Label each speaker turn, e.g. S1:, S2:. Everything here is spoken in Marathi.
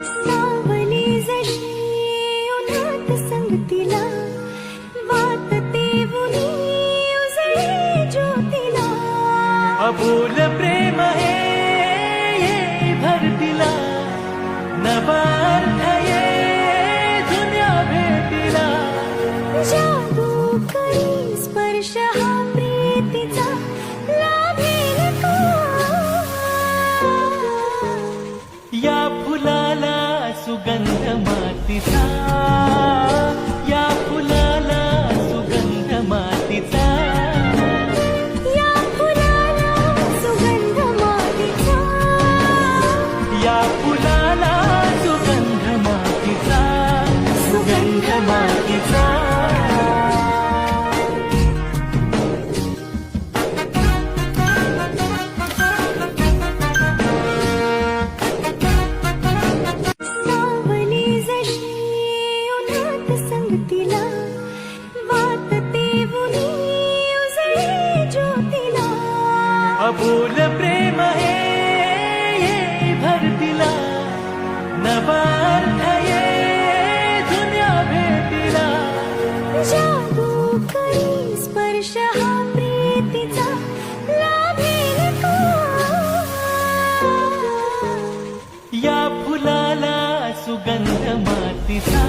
S1: सावली जशी उन्हात संगतीला वाटते उनी उजळे ज्योतीला
S2: अबोल प्रेम हे ये भरतीला नवा अर्थ ये जुन्या भेटीला
S1: जादू करी स्पर्श हा प्रीतीचा लाभेल का
S2: या फुलाला सुगंध मातीचा या फुलाला सुगंध मातीचा
S1: या फुलाला सुगंध मातीचा
S2: या फुलाला सुगंध मातीचा सुगंध मातीचा
S1: सावली जशी उन्हात संगतीला वाटते उनी उजळे ज्योतीला
S2: अबोल प्रेम हे ये भरतीला नवा अर्थ ये जुन्या भेटीला
S1: जादू करी स्पर्श हा प्रीतीचा लाभेल का
S2: या फुलाला सुगंध मातीचा